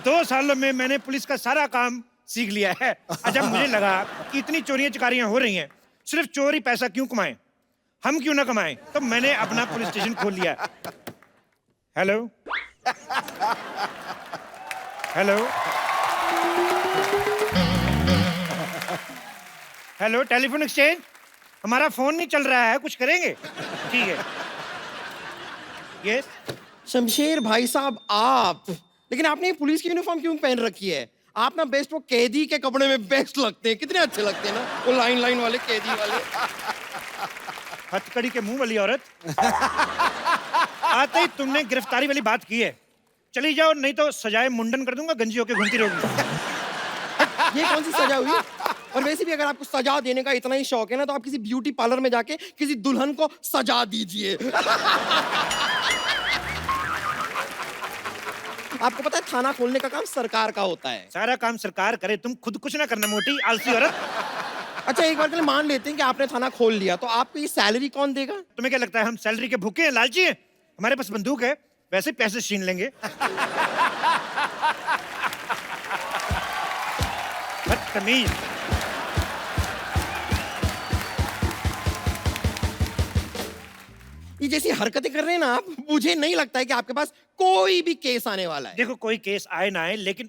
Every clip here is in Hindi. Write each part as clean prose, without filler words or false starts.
2 सालों में मैंने पुलिस का सारा काम सीख लिया है। अच्छा, मुझे लगा कि इतनी चोरियां चकारियां हो रही हैं, सिर्फ चोर ही पैसा क्यों कमाएं, हम क्यों ना कमाएं, तो मैंने अपना पुलिस स्टेशन खोल लिया। Hello hello hello, telephone exchange, हमारा फोन नहीं चल रहा है, कुछ करेंगे? ठीक है। यस। शमशेर भाई साहब, आप लेकिन आपने ये पुलिस की यूनिफॉर्म क्यों पहन रखी है? आप ना बेस्ट वो कैदी के कपड़े में बेस्ट लगते हैं, कितने अच्छे लगते हैं ना, वो लाइन लाइन वाले कैदी वाले। हथकड़ी के मुंह वाली औरत। आते ही तुमने गिरफ्तारी वाली बात की है, चली जाओ, नहीं तो सजाए मुंडन कर दूंगा, गंजी होके घूमती रहोगी। ये कौन सी सजा हुई? और वैसे भी अगर आपको सजा देने का इतना ही शौक है ना, तो आप किसी ब्यूटी पार्लर में जाके किसी दुल्हन को सजा दीजिए। आपको पता है थाना खोलने का काम सरकार का होता है। सारा काम सरकार करे, तुम खुद कुछ ना करना, मोटी आलसी औरत। अच्छा, एक बार के लिए मान लेते हैं कि आपने थाना खोल लिया, तो आपको ये सैलरी कौन देगा? तुम्हें क्या लगता है हम सैलरी के भूखे हैं, लालची हैं? हमारे पास बंदूक है, वैसे पैसे छीन लेंगे। बदतमीज। ये जैसी हरकतें कर रहे हैं ना आप, मुझे नहीं लगता है कि आपके पास कोई भी केस आने वाला है। देखो, कोई केस आए ना आए, लेकिन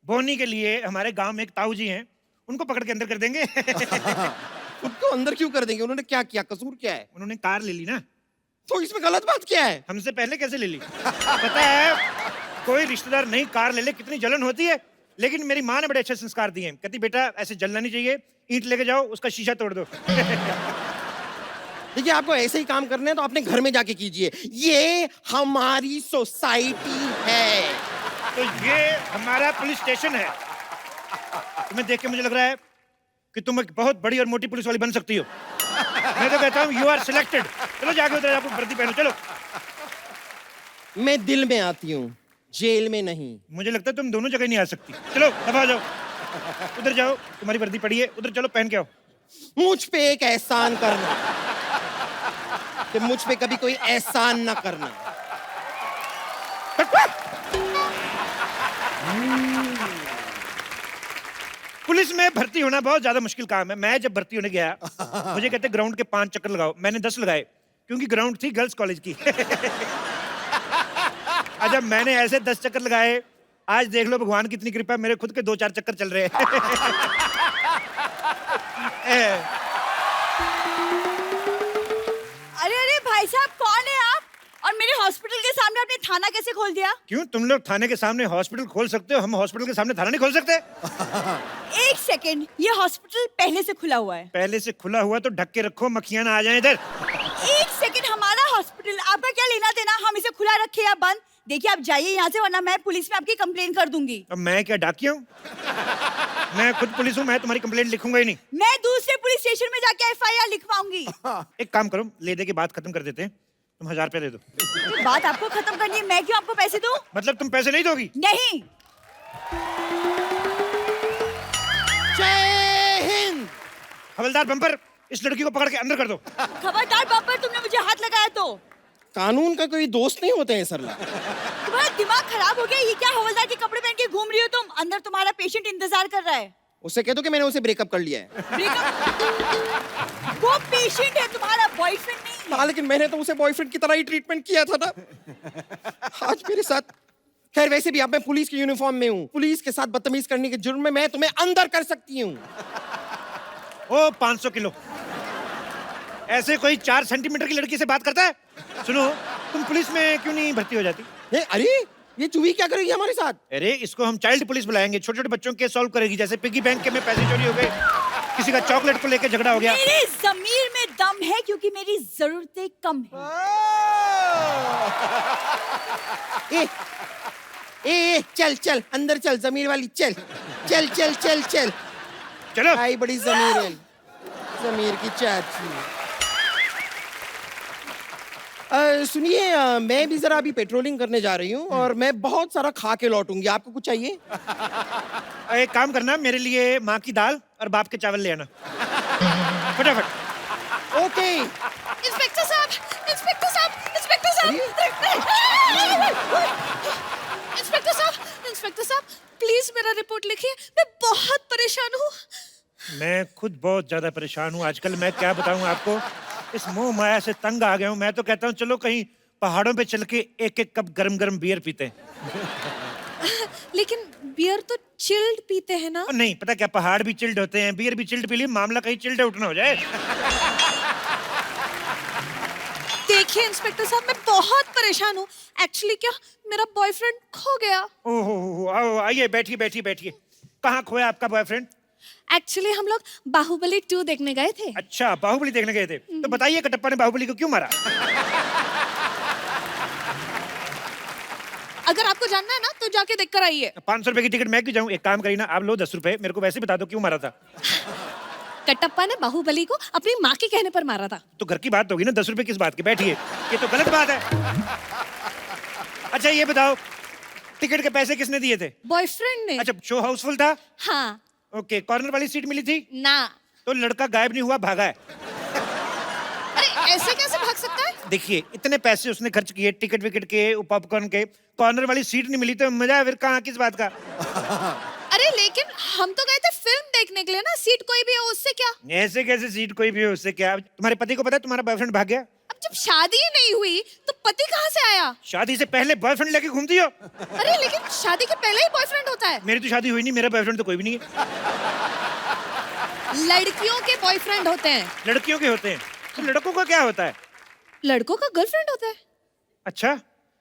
बोनी के लिए हमारे गांव में एक ताऊ जी हैं, उनको पकड़ के अंदर कर देंगे। उनको अंदर क्यों कर देंगे? उन्होंने क्या किया? कसूर क्या है? उन्होंने कार ले ली ना। तो इसमें गलत बात क्या है? हमसे पहले कैसे ले ली? पता है, कोई रिश्तेदार नहीं कार ले ले, कितनी जलन होती है, लेकिन मेरी माँ ने बड़े अच्छे संस्कार दिए हैं। कहती बेटा ऐसे जलना नहीं चाहिए, ईंट लेके जाओ, उसका शीशा तोड़ दो। देखिए, आपको ऐसे ही काम करने हैं तो अपने घर में जाके कीजिए। ये हमारी सोसाइटी है। तो ये हमारा पुलिस स्टेशन है। तुम्हें देख के मुझे लग रहा है कि तुम एक बहुत बड़ी और मोटी पुलिस वाली बन सकती हो। मैं तो कहता हूँ यू आर सिलेक्टेड। चलो जाके उधर आपको वर्दी पहनो, चलो। मैं दिल में आती हूँ, जेल में नहीं। मुझे लगता है तुम दोनों जगह नहीं आ सकती। चलो दबा जाओ, उधर जाओ, तुम्हारी वर्दी पड़ी है, उधर चलो पहन के आओ। मुझ पे एक एहसान करना कि मुझ पे कभी कोई एहसान ना करना। पुलिस में भर्ती होना बहुत ज्यादा मुश्किल काम है। मैं जब भर्ती होने गया, मुझे कहते ग्राउंड के 5 चक्कर लगाओ, मैंने 10 लगाए, क्योंकि ग्राउंड थी गर्ल्स कॉलेज की। अच्छा, मैंने ऐसे 10 चक्कर लगाए, आज देख लो भगवान की इतनी कृपा, मेरे खुद के 2-4 चक्कर चल रहे हैं। अरे अरे भाई साहब, कौन है आप? और मेरे हॉस्पिटल के सामने आपने थाना कैसे खोल दिया? क्यों, तुम लोग थाने के सामने हॉस्पिटल खोल सकते हो, हम हॉस्पिटल के सामने थाना नहीं खोल सकते? एक सेकंड, ये हॉस्पिटल पहले से खुला हुआ है। पहले से खुला हुआ तो ढक के रखो, मक्खियां ना आ जाएं इधर। एक सेकंड, हमारा हॉस्पिटल, आपका क्या लेना देना हम इसे खुला रखे या बंद? देखिए, आप जाइए यहाँ से, वरना मैं पुलिस में आपकी कंप्लेन कर दूंगी। अब मैं क्या डाकिया हूँ? मैं खुद पुलिस हूँ, मैं तुम्हारी कंप्लेंट लिखूंगा ही नहीं। मैं दूसरे पुलिस स्टेशन में जाके FIR लिखवाऊंगी। एक काम करो, ले दे के बात खत्म कर देते हैं, तुम 1000 रुपया दे दो। बात आपको खत्म करनी है, मैं क्यों आपको पैसे दूं? मतलब तुम पैसे नहीं दोगी? नहीं। जय हिंद। हवलदार बम्पर, इस लड़की को पकड़ के अंदर कर दो। खबरदार बापर, तुमने मुझे हाथ लगाया तो। कानून का कोई दोस्त नहीं होते हैं सरला। तुम्हारा दिमाग खराब हो गया? ये क्या हवलदार के कपड़े पहन के घूम रही हो तुम? अंदर तुम्हारा पेशेंट इंतजार कर रहा है। उससे कह दो कि मैंने उसे ब्रेकअप कर लिया है। ब्रेकअप? वो पेशेंट है, तुम्हारा बॉयफ्रेंड नहीं है। हाँ, लेकिन मैंने तो उसे बॉयफ्रेंड की तरह ही ट्रीटमेंट किया था ना। आज मेरे साथ। खैर, वैसे भी अब मैं पुलिस की यूनिफॉर्म में हूँ, पुलिस के साथ बदतमीज करने के जुर्म में मैं तुम्हें अंदर कर सकती हूँ। ओ 500 किलो, ऐसे कोई 4 सेंटीमीटर की लड़की से बात करता है? सुनो, तुम पुलिस में क्यों नहीं भर्ती हो जाती? अरे, ये चूही क्या करेगी हमारे साथ? अरे, इसको हम चाइल्ड पुलिस बुलाएंगे, छोटे छोटे बच्चों के सॉल्व करेगी, जैसे पिगी बैंक के में पैसे चोरी हो गए, किसी का चॉकलेट को लेके झगड़ा हो गया। मेरे ज़मीर में दम है, क्योंकि मेरी जरूरतें कम हैं। ए, चल चल अंदर चल, जमीर वाली चल चल चल चल चल। चलो। आई बड़ी जमीर है, जमीर की चाची। सुनिए, मैं भी जरा अभी पेट्रोलिंग करने जा रही हूँ और मैं बहुत सारा खा के लौटूंगी। आपको कुछ चाहिए? एक काम करना, मेरे लिए माँ की दाल और बाप के चावल ले आना, फटाफट। ओके। इंस्पेक्टर साहब, इंस्पेक्टर साहब, इंस्पेक्टर साहब, इंस्पेक्टर साहब, इंस्पेक्टर साहब प्लीज मेरा रिपोर्ट लिखिए, मैं बहुत परेशान हूँ। मैं खुद बहुत ज्यादा परेशान हूँ आजकल। मैं क्या बताऊँ आपको, इस मोह माया से तंग आ गया हूँ। मैं तो कहता हूँ चलो कहीं पहाड़ों पे चल के एक एक कप गरम गरम बियर पीते हैं। लेकिन बियर तो चिल्ड पीते हैं ना। और नहीं पता क्या, पहाड़ भी चिल्ड होते हैं, बियर भी चिल्ड पी लिए, मामला कहीं चिल्ड आउट ना हो जाए। देखिए इंस्पेक्टर साहब मैं बहुत परेशान हूँ। एक्चुअली क्या, मेरा बॉयफ्रेंड खो गया। ओहो, आओ आइए, बैठिए बैठिए बैठिए। कहाँ खोया आपका बॉयफ्रेंड? एक्चुअली हम लोग बाहुबली 2 देखने गए थे। अच्छा, बाहुबली देखने गए थे। तो बताइए कटप्पा ने बाहुबली को क्यों मारा? अगर आपको जानना है ना तो जाके देख कर आइए। 500 रुपए की टिकट मैं क्यों जाऊँ? एक काम करिए ना, आप लो 10 रुपए, मेरे को वैसे बता दो क्यों मारा था। कटप्पा ने बाहुबली को अपनी माँ के कहने पर मारा था। तो घर की बात होगी ना, 10 रुपए किस बात की? बैठिए, ये तो गलत बात है। अच्छा ये बताओ, टिकट के पैसे किसने दिए थे? बॉयफ्रेंड ने। अच्छा, शो हाउसफुल था? हाँ। ओके, कॉर्नर वाली सीट मिली थी? ना। तो लड़का गायब नहीं हुआ, भागा है। अरे ऐसे कैसे भाग सकता है? देखिए इतने पैसे उसने खर्च किए, टिकट विकेट के, पॉपकॉर्न के, कॉर्नर वाली सीट नहीं मिली तो मजा फिर कहाँ, किस बात का? अरे लेकिन हम तो गए थे फिल्म देखने के लिए ना, सीट कोई भी हो उससे क्या। ऐसे कैसे सीट कोई भी हो, उससे क्या? तुम्हारे पति को पता है तुम्हारा बॉयफ्रेंड भाग गया? अब जब शादी ही नहीं हुई तो पति कहाँ से आया? शादी से पहले बॉयफ्रेंड लेके घूमती हो? अरे लेकिन शादी के पहले ही बॉयफ्रेंड होता है। मेरी तो शादी हुई नहीं, मेरा बॉयफ्रेंड तो कोई भी नहीं है। लड़कियों के बॉयफ्रेंड होते हैं। लड़कियों के होते हैं, तो लड़कों का क्या होता है? लड़कों का गर्लफ्रेंड होता है। अच्छा,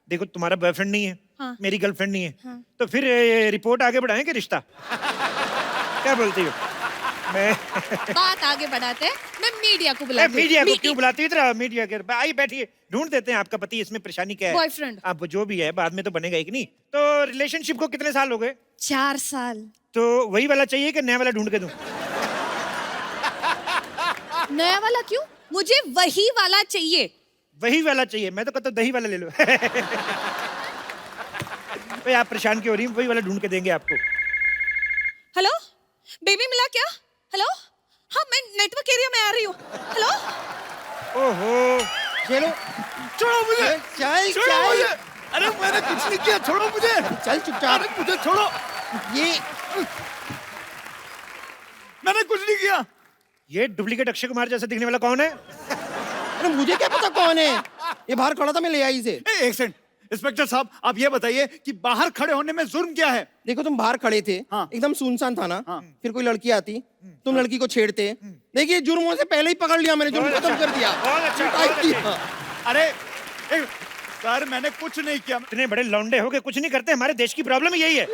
देखो तुम्हारा बॉयफ्रेंड नहीं है, हाँ। मेरी गर्लफ्रेंड नहीं है, हाँ। तो फिर रिपोर्ट आगे बढ़ाएं कि रिश्ता? क्या बोलती हो? मैं बात आगे बढ़ाते हैं, मैं मीडिया को बुलाती हूँ। मीडिया को क्यों बुलाती? इधर मीडिया के आइए बैठिए, ढूंढ देते हैं आपका पति, इसमें परेशानी क्या है? बॉयफ्रेंड। अब जो भी है बाद में तो बनेगा एक नहीं। तो रिलेशनशिप को कितने साल हो गए? 4 साल। तो वही वाला चाहिए कि नया वाला ढूंढ के दूं? नया वाला क्यों? मुझे वही वाला चाहिए। वही वाला चाहिए? मैं तो कहता हूं दही वाला ले लो। भाई आप परेशान क्यों हो रही हैं? वही वाला ढूंढ के देंगे आपको। हेलो, बेबी मिला क्या? हेलो, हाँ मैं नेटवर्क एरिया में आ रही हूँ। हेलो। ओहो, चलो छोड़ो मुझे, चल छोड़ो चल मुझे। अरे मैंने कुछ नहीं किया, छोड़ो मुझे। चल चुपचाप। अरे मुझे छोड़ो, ये मैंने कुछ नहीं किया। ये डुप्लीकेट अक्षय कुमार जैसा दिखने वाला कौन है? अरे मुझे क्या पता कौन है, ये बाहर खड़ा था, मैं ले आई इसे। एक सेकंड इंस्पेक्टर साहब, आप ये बताइए कि बाहर खड़े होने में जुर्म क्या है? देखो तुम बाहर खड़े थे, हाँ। एकदम सुनसान था ना, हाँ। फिर कोई लड़की आती, तुम लड़की को छेड़ते। देखिए जुर्मों से पहले ही पकड़ लिया मैंने, जुर्म बहुत खत्म अच्छा, कर दिया। बहुत अच्छा, पिटाई बहुत की। अच्छा। अरे सर मैंने कुछ नहीं किया। इतने बड़े लौंडे हो के कुछ नहीं करते? हमारे देश की प्रॉब्लम यही है।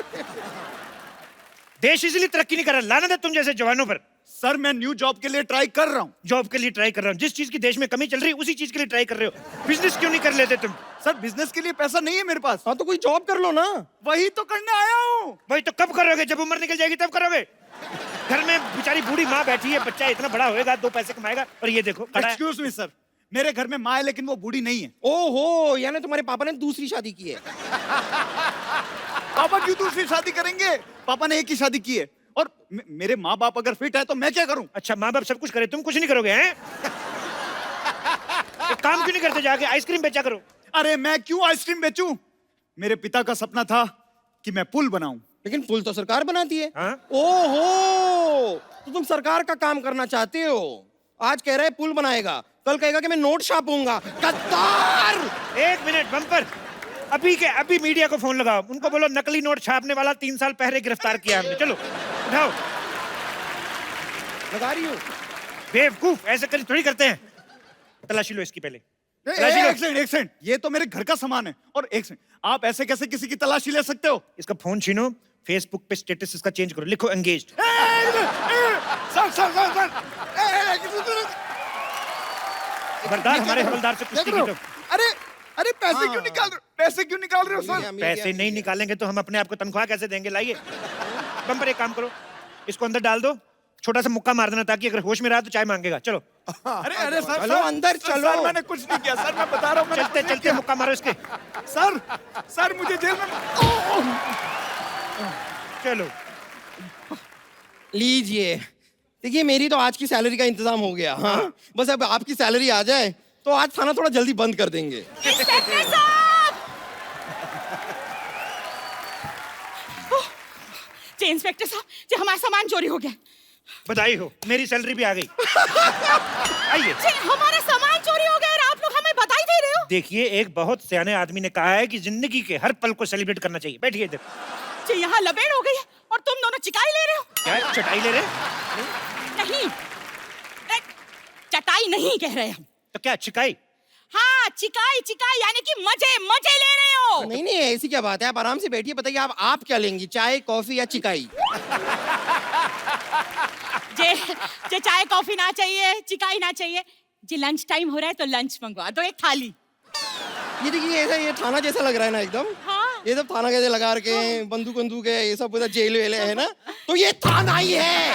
देश इसलिए तरक्की नहीं कर रहा, लानत है तुम जैसे जवानों पर। सर मैं न्यू जॉब के लिए ट्राई कर रहा हूँ। जॉब के लिए ट्राई कर रहा हूँ, जिस चीज की देश में कमी चल रही है उसी चीज के लिए ट्राई कर रहे हो। बिजनेस क्यों नहीं कर लेते तुम? सर बिजनेस के लिए पैसा नहीं है मेरे पास। हाँ तो कोई जॉब कर लो ना। वही तो करने आया हूँ। भाई तो कब करोगे? जब उम्र निकल जाएगी तब करोगे। घर में बेचारी बूढ़ी माँ बैठी है, बच्चा इतना बड़ा होएगा, 2 पैसे कमाएगा, और ये देखो खड़ा है। एक्सक्यूज मी सर, मेरे घर में माँ है लेकिन वो बूढ़ी नहीं है। ओहो, यानी तुम्हारे पापा ने दूसरी शादी की है। पापा क्यों दूसरी शादी करेंगे? पापा ने एक ही शादी की है। और मेरे माँ बाप अगर फिट है तो मैं क्या करूं? अच्छा, माँ बाप सब कुछ करे, तुम कुछ नहीं करोगे हैं? एक काम क्यों नहीं करते, जाके आइसक्रीम बेचा करो। अरे मैं क्यों आइसक्रीम बेचूं? मेरे पिता का सपना था कि मैं पुल बनाऊं। लेकिन पुल तो सरकार बनाती है। हाँ? ओहो, तो तुम सरकार का काम करना चाहते हो। आज कह रहा है पुल बनाएगा, कल कहेगा कि मैं नोट छापूंगा। गद्दार! 1 मिनट बम्पर, अभी के अभी मीडिया को फोन लगाओ, उनको बोलो नकली नोट छापने वाला 3 साल पहले गिरफ्तार किया हमने। चलो उठाओ। लगा रही हूँ। बेवकूफ, ऐसे कर थोड़ी करते हैं। तलाशी लो इसकी पहले। एक सेकंड, ये तो मेरे घर का सामान है। और एक सेकंड, आप ऐसे कैसे किसी की तलाशी ले सकते हो? इसका फोन छीनो, फेसबुक पे स्टेटस इसका चेंज करो, लिखो engaged. Sir sir sir sir, खबरदार हमारे हवलदार से कुछ नहीं। अरे अरे पैसे क्यों निकाल रहे हो? पैसे क्यों निकाल रहे हो सर? पैसे नहीं निकालेंगे तो हम अपने आप को तनख्वाह कैसे देंगे? लाइए बम्पर, एक काम करो, इसको अंदर डाल दो, छोटा सा मुक्का मार देना, ताकि अगर होश में रहा तो चाय मांगेगा। चलो अरे अरे सर, चलो अंदर चलो। सर मैंने कुछ नहीं किया सर, मैं बता रहा हूँ। मैंने चलते कुछ नहीं चलते मुक्का मारो इसके। किया। सर सर मुझे जेल में। चलो लीजिए, देखिए मेरी तो आज की सैलरी का इंतजाम हो गया। हाँ, बस अब आपकी सैलरी आ जाए तो आज थाना थोड़ा जल्दी बंद कर देंगे। इंस्पेक्टर साहब! जी इंस्पेक्टर साहब, जी हमारा सामान चोरी हो गया। बधाई हो, मेरी सैलरी भी आ गई। आइए। जी हमारा सामान चोरी हो गया और आप लोग हमें बधाई दे रहे हो? देखिए, एक बहुत सियाने आदमी ने कहा है कि जिंदगी के हर पल को सेलिब्रेट करना चाहिए। बैठिए इधर। जी यहाँ लपेट हो गई है और तुम दोनों चिकाई ले रहे हो? क्या चटाई ले रहे? नहीं, चटाई नहीं कह रहे हम। तो क्या चिकाई? हाँ, चिकाई चिकाई यानी कि मजे मजे ले रहे हो। नहीं नहीं, ऐसी क्या बात है, आप आराम से बैठिए। बताइए आप क्या लेंगी, चाय कॉफी या चिकाई? जे चाय कॉफी ना चाहिए, चिकाई ना चाहिए, जी लंच टाइम हो रहा है तो लंच मंगवा दो, एक थाली। ये देखिए, ऐसा ये थाना जैसा लग रहा है ना एकदम। हाँ। ये सब थाना कैसे लगा रखे हैं, बंदूक बंदूक है, ये सब पूरा जेल वेल है ना, तो ये थाना ही है।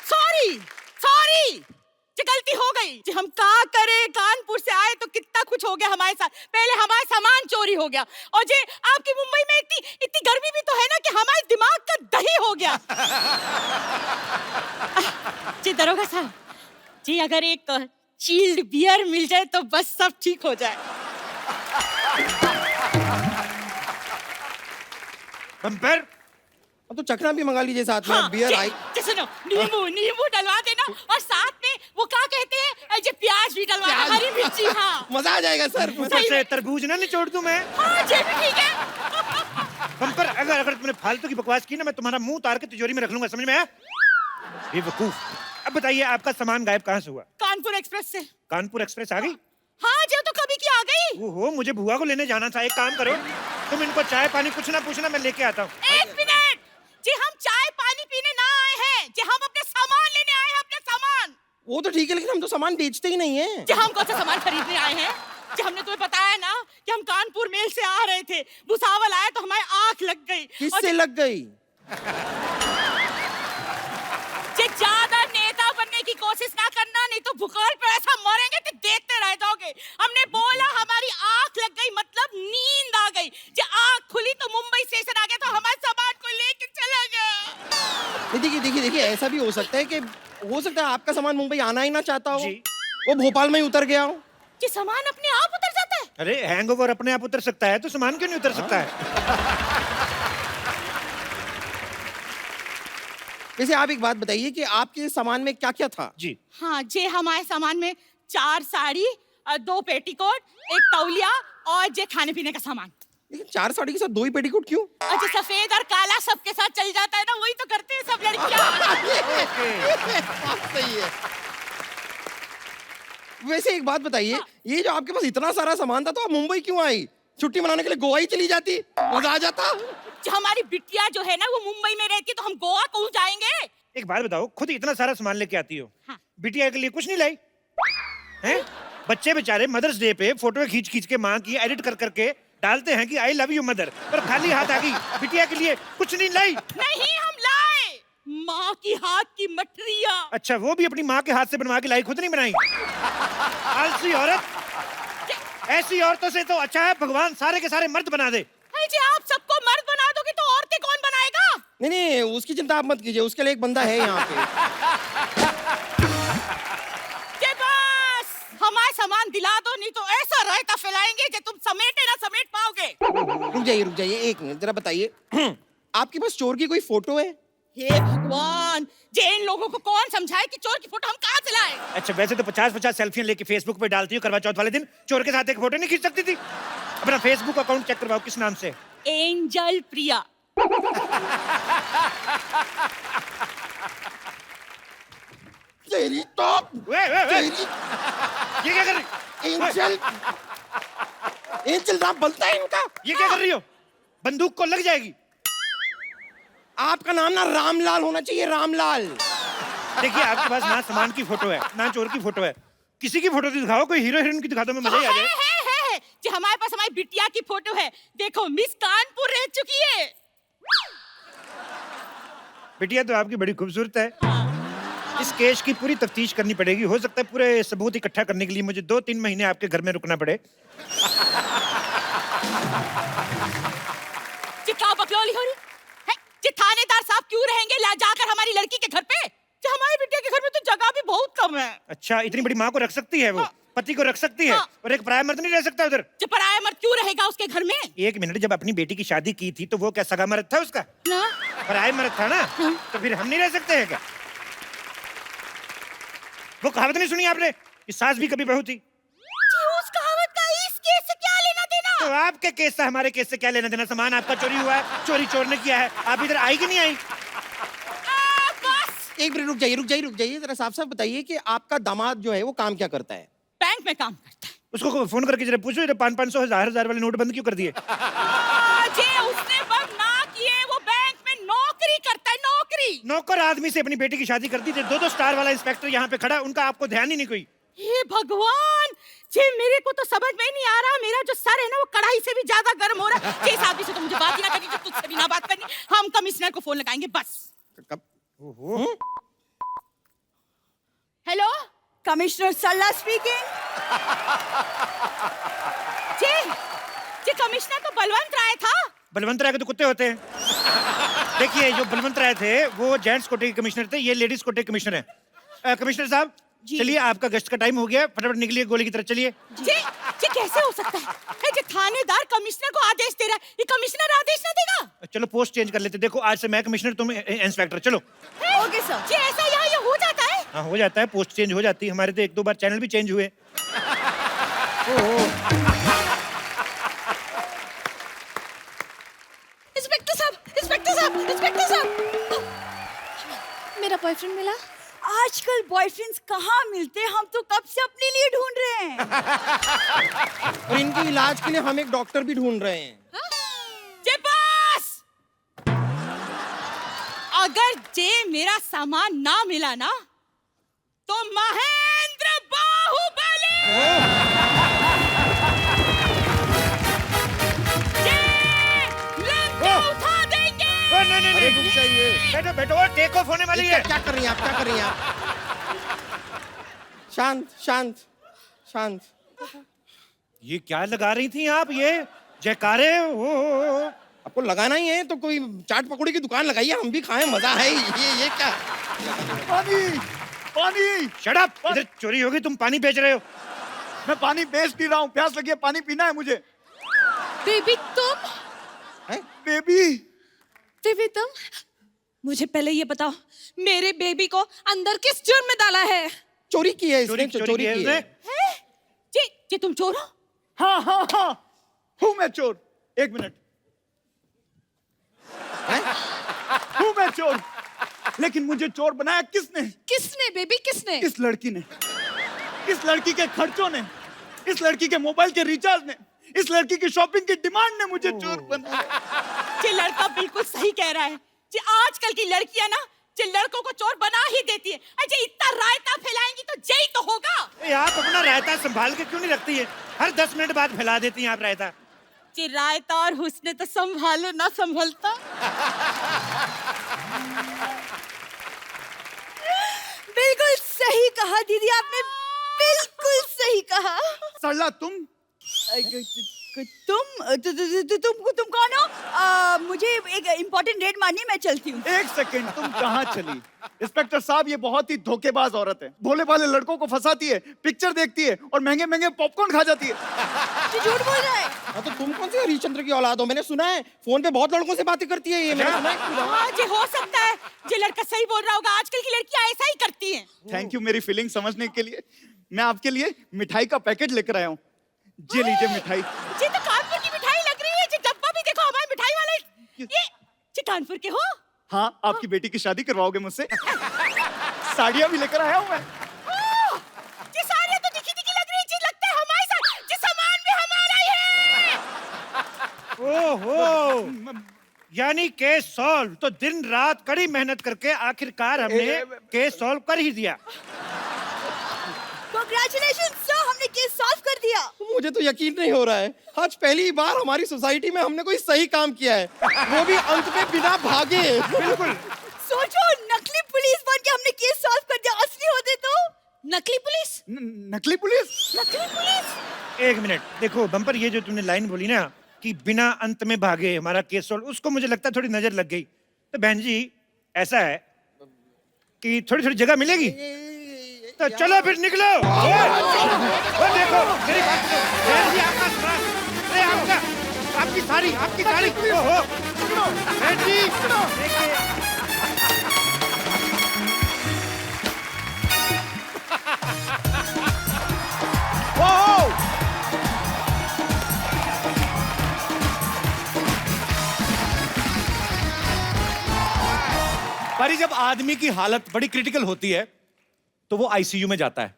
सॉरी सॉरी, जी गलती हो गई जी। हम क्या करें, कानपुर से आए तो कितना कुछ हो गया हमारे साथ। पहले हमारा सामान चोरी हो गया और जी आपकी मुंबई में इतनी गर्मी भी तो है ना कि हमारे दिमाग का दही हो गया। जी दरोगा साहब जी, अगर एक चिल्ड बियर मिल जाए तो बस सब ठीक हो जाए। बम्पर, अब तो चखना भी मंगा लीजिए साथ में। बियर आई। सुनो, नींबू नींबू डलवा देना और साथ में वो क्या कहते हैं, जो प्याज भी डलवा देना, हरी मिर्ची। हाँ मजा आ जाएगा सर। ऊपर से तरबूज ना निचोड़ दूं मैं। हाँ जी भी ठीक है। बम्पर, अगर तुमने फालतू की बकवास की ना, मैं तुम्हारा मुंह उतार के तिजोरी में रख लूंगा, समझ में आया? बेवकूफ। अब बताइए, आपका सामान गायब कहाँ से हुआ? कानपुर एक्सप्रेस से। कानपुर एक्सप्रेस आ गई? हाँ जी, तो कभी की आ गई। ओहो, मुझे बुआ को लेने जाना था। एक काम करो, तुम इनको चाय पानी कुछ ना पूछना, मैं लेके आता हूँ। एक मिनट जी, हम चाय पानी पीने ना आए हैं जी, हम अपने सामान लेने आए हैं, अपने सामान। वो तो ठीक है, लेकिन हम तो सामान बेचते ही नहीं है जी हम कौन सा सामान खरीदने आए हैं जी? हमने तुम्हें बताया ना कि हम कानपुर मेल से आ रहे थे, भुसावल आए तो हमारी आंख लग गई। किससे लग गई? जी ज्यादा नेता बनने की कोशिश ना करना, नहीं तो भूखल पे ऐसा मरेंगे कि देखते रह जाओगे। हमने बोला हमारी आंख लग गई, मतलब नींद आ गई जी। आंख खुली तो मुंबई स्टेशन आ गया, तो हमारे सामान को लेके चला गया। देखिए, ऐसा भी हो सकता है कि आपका सामान मुंबई आना ही ना चाहता हो, जी। वो भोपाल में ही उतर गया हो। जी सामान अपने आप उतर जाता है? अरे हैंगओवर अपने आप उतर सकता है तो सामान क्यों नहीं उतर सकता है? वैसे आप एक बात बताइए कि आपके सामान में क्या क्या था? जी, हाँ जी, हमारे सामान में 4 साड़ी, 2 पेटीकोट, 1 तौलिया और जे खाने पीने का सामान। लेकिन 4 साड़ी के साथ 2 ही पेटीकोट क्यों? अच्छा, सफेद और काला सबके साथ चल जाता है ना, वही तो करते हैं सब लड़कियां। सही है। वैसे एक बात बताइए, ये जो आपके पास इतना सारा सामान था, तो आप मुंबई क्यों आई? छुट्टी मनाने के लिए गोवा ही चली जाती, मजा आ जाता। जो हमारी बिटिया जो है ना, वो मुंबई में रहती है, तो हम गोवा क्यों जाएंगे? एक बात बताओ, खुद इतना सारा सामान लेके आती हो, हाँ। बिटिया के लिए कुछ नहीं लाई? हैं? बच्चे बेचारे मदर्स डे पे फोटो खींच खींच के माँ की एडिट कर करके डालते हैं कि आई लव यू मदर, पर खाली हाथ आ गई, बिटिया के लिए कुछ नहीं लाई। नहीं, हम लाए माँ की हाथ की मठरिया। अच्छा, वो भी अपनी माँ के हाथ से बनवा के लाई, खुद नहीं बनाई? आलसी औरत। ऐसी औरतों से तो अच्छा है भगवान सारे के सारे मर्द बना दे। जी आप सबको मर्द बना दोगे तो औरतें कौन बनाएगा? नहीं, उसकी चिंता आप मत कीजिए, उसके लिए एक बंदा है यहाँ पे। जे बस हमारा सामान दिला दो, नहीं तो ऐसा रायता फैलाएंगे कि तुम समेटे ना समेट पाओगे। रुक जाइए, एक मिनट जरा बताइए, आपके पास चोर की कोई फोटो है? हे भगवान, जे इन लोगों को कौन समझाए कि चोर की फोटो हम कहाँ से लाए? अच्छा, वैसे तो 50-50 सेल्फियां लेके फेसबुक पे डालती हो, करवा चौथ वाले दिन चोर के साथ एक फोटो नहीं खींच सकती थी? अपना फेसबुक अकाउंट चेक करवाओ, किस नाम से? एंजल प्रिया। तेरी तो ये क्या कर रही? एंजल नाम बनता है इनका। ये क्या कर रही हो? बंदूक को लग जाएगी। आपका नाम ना रामलाल होना चाहिए, रामलाल। देखिए, आपके पास ना सामान की फोटो है ना चोर की फोटो है, किसी की फोटो दिखाओ, कोई हीरो हीरोइन की दिखा दो, मैं मजा ही आ जाए। है। जी हमारे पास हमारी बिटिया की फोटो है, देखो मिस कानपुर रह चुकी है। बिटिया तो आपकी बड़ी खूबसूरत है। इस केस की पूरी तफ्तीश करनी पड़ेगी, हो सकता है पूरे सबूत इकट्ठा करने के लिए मुझे 2-3 महीने आपके घर में रुकना पड़े। जी क्या बकलौली हो रही है? जी थानेदार साहब क्यों रहेंगे ला जाकर हमारी लड़की के घर पे? जी हमारी बिटिया के घर में तो जगह भी बहुत कम है। अच्छा, इतनी बड़ी माँ को रख सकती है वो? हाँ। पति को रख सकती है? हाँ। और एक पराया मर्द नहीं रह सकता उधर? जो पराया मर्द क्यों रहेगा उसके घर में? एक मिनट, जब अपनी बेटी की शादी की थी तो वो क्या सगा मर्द था उसका? ना पराया मर्द था ना? तो फिर हम नहीं रह सकते हैं क्या? वो कहावत नहीं सुनी आपने कि सास भी कभी बहू थी? जी, उस कहावत का इस केस से क्या लेना देना? तो आपके केस से हमारे केस से क्या लेना देना? सामान आपका चोरी हुआ है, चोरी चोर ने किया है, आप इधर आई कि नहीं आई? बस एक मिनट रुक जाइए, जरा साफ साफ बताइए कि आपका दामाद जो है वो काम क्या करता है? बैंक में काम करता है। उसको फोन करके जरा पूछो, 500 1000 वाले नोट बंद क्यों कर दिए? जे उसने बंद ना किए, वो बैंक में नौकरी करता है, नौकरी। नौकर आदमी से अपनी बेटी की शादी कर दी थी, 2-2 स्टार वाला इंस्पेक्टर यहाँ पे खड़ा, उनका आपको ध्यान ही नहीं कोई। हे भगवान, जे मेरे को तो समझ में नहीं आ रहा, मेरा जो सर है ना वो कढ़ाई से भी ज्यादा गर्म हो रहा है। जिस आदमी से तो मुझे बात ही ना करनी, जो तुझसे भी ना बात करनी, हम कमिश्नर को फोन लगाएंगे बस। कब? हेलो, कमिश्नर सल्ला स्पीकिंग। जे जे कमिश्नर तो बलवंत राय था। बलवंत राय के तो कुत्ते होते हैं। देखिए, जो बलवंत राय थे वो जेंट्स कोटे के कमिश्नर थे, ये लेडीज कोटे के कमिश्नर हैं। कमिश्नर साहब, जी। चलिए, आपका गश्त का टाइम हो गया, फटाफट निकलिए गोली की तरफ, चलिए। जे जे कैसे हो सकता है जे थानेदार कमिश्नर को आदेश दे रहा है, ये कमिश्नर आदेश ना देगा? चलो पोस्ट चेंज कर लेते, देखो आज से मैं कमिश्नर, तुम इंस्पेक्टर, चलो। Okay sir. जे ऐसा यहाँ ये हो जाता है? हाँ, हो जाता है, पोस्ट चेंज हो जाती है, हमारे तो 1-2 बार चैनल भी चेंज हुए। इंस्पेक्टर साहब, इंस्पेक्टर साहब, इंस्पेक्टर साहब, मेरा बॉयफ्रेंड मिला? आजकल बॉयफ्रेंड्स कहाँ मिलते हैं? हम तो कब से अपने लिए ढूंढ रहे हैं। और इनके इलाज के लिए हम एक डॉक्टर भी ढूंढ रहे हैं। जे बस, अगर जे मेरा सामान ना मिला ना तो महेंद्र बाहुबली जे लंका उठा देंगे। नहीं, अरे रुक जाइए। बैठो बैठो, टेक ऑफ होने वाली है। क्या कर रही हैं आप? क्या कर रही हैं आप? शांत शांत शांत। ये क्या लगा रही थी आप? ये जयकारे हो। आपको लगाना ही है तो कोई चाट पकौड़ी की दुकान लगाइए, हम भी खाएं, मजा है। ये क्या? पानी पानी। शट अप, इधर चोरी होगी, तुम पानी बेच रहे हो। मैं पानी बेच नहीं रहा हूँ, प्यास लगी है, पानी पीना है मुझे। बेबी तुम? है? बेबी, बेबी तुम? मुझे पहले ये बताओ, मेरे बेबी को अंदर किस जुर्म में डाला है? चोरी की है इसने, चोरी चोरी की की है है। इसने। जे जे तुम चोर हो? हाँ हाँ हाँ, हूँ मैं चोर। एक मिनट, हूँ मैं चोर, लेकिन मुझे चोर बनाया किसने? किसने बेबी, किसने? इस लड़की ने, इस लड़की के खर्चों ने, इस लड़की के मोबाइल के रिचार्ज ने, इस लड़की की शॉपिंग की डिमांड ने मुझे चोर बनाया। जे लड़का बिल्कुल सही कह रहा है। जे आजकल की लड़कियां ना जे लड़कों को चोर बना ही देती है। अजय इतना रायता फैलाएंगी तो जय तो होगा। ए, आप अपना रायता संभाल के क्यों नहीं रखती है? हर 10 मिनट बाद फैला देती हैं आप रायता। जे रायता और हुस्न तो संभाले ना संभलता। बिल्कुल सही कहा दीदी, आपने बिल्कुल सही कहा। सरला तुम तुम कौन हो? मुझे एक इम्पोर्टेंट रेड मारनी है, मैं चलती हूँ। एक सेकंड, तुम कहाँ चली? इंस्पेक्टर साहब, ये बहुत ही धोखेबाज औरत है, भोले भाले लड़कों को फंसाती है, पिक्चर देखती है और महंगे महंगे पॉपकॉर्न खा जाती है। ये झूठ बोल रहा है। हाँ, तो तुम कौन से हरिश्चंद्र की औलाद हो? मैंने सुना है फोन पे बहुत लड़कों से बातें करती है ये। मैंने सुना है। हाँ जे हो सकता है जे लड़का सही बोल रहा होगा। आजकल की लड़कियां ऐसा ही करती हैं। थैंक यू मेरी फीलिंग समझने के लिए। मैं आपके लिए मिठाई का पैकेट लेकर आया हूँ, ये लीजिए मिठाई। ये तो कानपुर की मिठाई लग रही है। जे डब्बा भी देखो हमारे मिठाई वाले। ये जे कानपुर के हो? हाँ, आपकी बेटी की शादी करवाओगे मुझसे? साड़ियाँ भी लेकर आया हूँ मैं। ये साड़ियाँ तो दिखी दिखी लग रही है। जे लगता है हमारे साथ, जे सामान भी हमारा ही है। ओहो, यानी केस सॉल्व। तो दिन रात कड़ी मेहनत करके आखिरकार हमने केस सॉल्व कर ही दिया। Congratulations sir, हमने केस सॉल्व कर दिया। मुझे तो यकीन नहीं हो रहा है, आज पहली बार हमारी सोसाइटी में हमने कोई सही काम किया है, वो भी अंत में बिना भागे। बिल्कुल। सोचो, नकली पुलिस बन के हमने केस सॉल्व कर दिया। असली होते तो नकली पुलिस? नकली पुलिस? नकली पुलिस? एक मिनट, देखो बम्पर, ये जो तुमने लाइन बोली ना कि बिना अंत में भागे हमारा केस सॉल्व, उसको मुझे लगता है थोड़ी नजर लग गई। तो बहन जी, ऐसा है कि थोड़ी थोड़ी जगह मिलेगी। तो चलो फिर निकलो। वो देखो मेरी बात सुनो। बहन जी आपका श्राद्ध, अरे आपकी साड़ी ओहो बहन जी देखिए। पर जब आदमी की हालत बड़ी क्रिटिकल होती है तो वो आईसीयू में जाता है,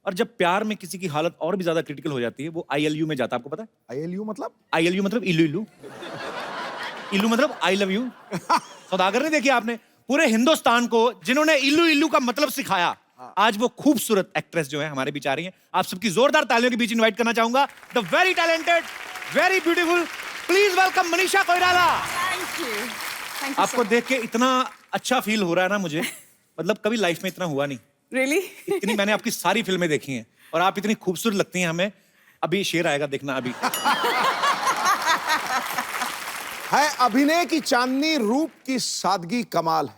और जब प्यार में किसी की हालत और भी ज्यादा क्रिटिकल हो जाती है वो आईएलयू में जाता है। आपको पता है आईएलयू मतलब? आईएलयू मतलब इल्लू इल्लू, इल्लू मतलब आई लव यू। सौदागर ने देखी आपने, पूरे हिंदुस्तान को जिन्होंने इल्लू इल्लू का मतलब सिखाया, आज वो खूबसूरत एक्ट्रेस जो है हमारे बीच आ रही हैं। आप सबकी जोरदार तालियों के बीच इनवाइट करना चाहूंगा the very talented, very beautiful, please welcome Manisha Koirala. आपको देख के इतना अच्छा फील हो रहा है ना मुझे, मतलब कभी लाइफ में इतना हुआ नहीं। Really? इतनी मैंने आपकी सारी फिल्में देखी हैं और आप इतनी खूबसूरत लगती हैं हमें। अभी शेर आएगा देखना अभी। है अभिनय की चांदनी, रूप की सादगी कमाल है,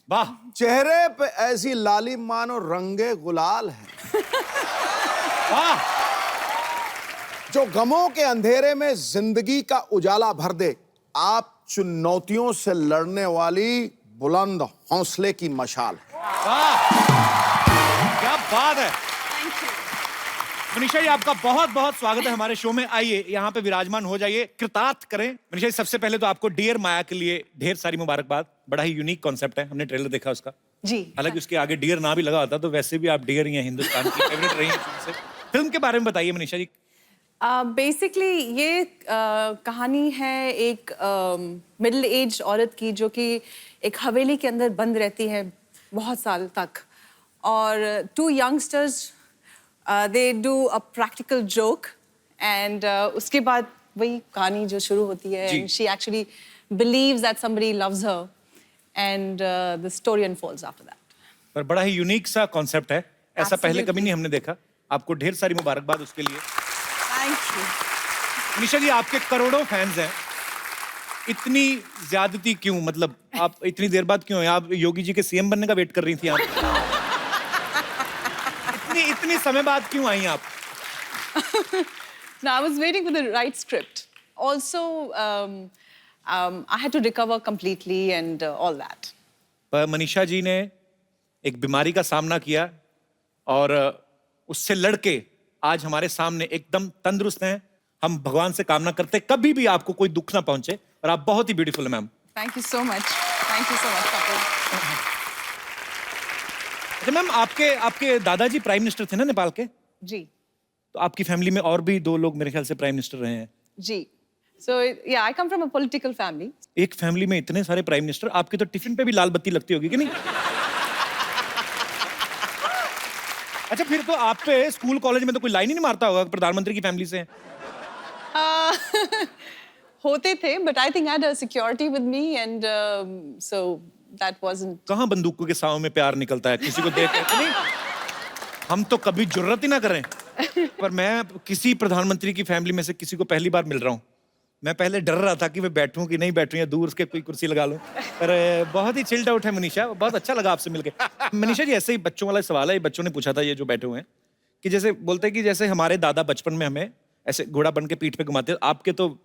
वाह चेहरे पे ऐसी लाली मानो रंगे गुलाल है, वाह, जो गमों के अंधेरे में जिंदगी का उजाला भर दे। आप चुनौतियों से लड़ने वाली बुलंद हौसले की मशाल है। वाह, क्या बात है। मनीषा जी आपका बहुत बहुत स्वागत है हमारे शो में। आइए यहाँ पे विराजमान हो जाइए, कृतार्थ करें। मनीषा जी सबसे पहले तो आपको डियर माया के लिए ढेर सारी मुबारकबाद। बड़ा ही यूनिक कॉन्सेप्ट है, हमने ट्रेलर देखा उसका। जी। हालांकि उसके आगे डियर ना भी लगा होता तो वैसे भी आप डियर ही हैं, हिंदुस्तान की फेवरेट रही हैं शुरू से। फिल्म के बारे में बताइए मनीषा जी। बेसिकली ये कहानी है एक मिडिल एज औरत की जो कि एक हवेली के अंदर बंद रहती है बहुत साल तक, और to youngsters they do a practical joke, and उसके बाद वही कहानी जो शुरू होती है, जी। And she actually believes that somebody loves her, and the story unfolds after that. पर बड़ा ही यूनिक सा कॉन्सेप्ट है, ऐसा पहले Absolutely. कभी नहीं हमने देखा। आपको ढेर सारी मुबारकबाद उसके लिए। Thank you. मनीषा जी आपके करोड़ों फैंस हैं, इतनी ज्यादती क्यों? मतलब आप इतनी देर बाद क्यों हैं? आप योगी जी के सीएम बनने का वेट कर रही थी आप? इतनी समय बाद क्यों आई आप? No, I was waiting for the right script. Also, I had to recover completely and all that. पर मनीषा जी ने एक बीमारी का सामना किया और उससे लड़के आज हमारे सामने एकदम तंदुरुस्त हैं। हम भगवान से कामना करते कभी भी आपको कोई दुख ना पहुंचे, और आप बहुत ही ब्यूटीफुल है ma'am. Thank you so much. Thank you so much, Kapil. अच्छा मैम, आपके दादाजी प्राइम मिनिस्टर थे ना नेपाल के? जी, तो आपकी फैमिली में और भी 2 लोग मेरे ख्याल से प्राइम मिनिस्टर रहे हैं। जी. So yeah, I come from a political family. एक फैमिली में इतने सारे प्राइम मिनिस्टर, आपके तो टिफिन पे भी लाल बत्ती लगती होगी कि नहीं? अच्छा फिर तो आप पे स्कूल कॉलेज में तो कोई लाइन ही नहीं मारता होगा, प्रधानमंत्री की फैमिली से हैं। होते थे, but I think I had a security with me, and so that wasn't. कहाँ बंदूकों के साव में प्यार निकलता है किसी को देख के? नहीं, हम तो कभी जुर्रत ही ना करें। पर मैं किसी प्रधानमंत्री की फैमिली में से किसी को पहली बार मिल रहा हूँ। मैं पहले डर रहा था कि मैं बैठूं कि नहीं बैठूं या दूर से कोई कुर्सी लगा लूं, पर बहुत ही चिल्ड आउट है मनीषा, बहुत अच्छा लगा आपसे मिलके। मनीषा जी ऐसे ही बच्चों वाला सवाल है, ये बच्चों ने पूछा था, ये जो बैठे हुए हैं, कि जैसे बोलते हैं कि जैसे हमारे दादा बचपन में हमें ऐसे घोड़ा बन के पीठ पे घुमाते, आपके तो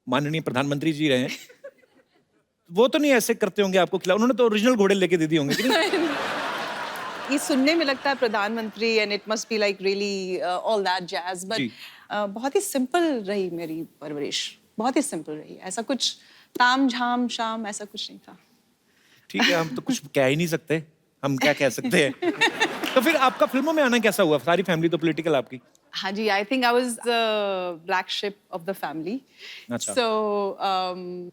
माननीय प्रधानमंत्री जी रहे हैं, वो तो नहीं ऐसे करते होंगे आपको खिला? उन्होंने तो ओरिजिनल घोड़े लेके दे दिए होंगे कि नहीं? ये सुनने में लगता है प्रधानमंत्री, and it must be like really all that jazz, but बहुत ही सिंपल रही मेरी परवरिश, बहुत ही सिंपल रही। ऐसा कुछ ताम झाम शाम ऐसा कुछ नहीं था। ठीक है, हम तो कुछ कह ही नहीं सकते, हम क्या कह सकते हैं। तो फिर आपका फिल्मों में आना कैसा हुआ? सारी फैमिली तो पॉलिटिकल आपकी। हाँ जी, I think I was the black sheep of the family. अच्छा। सो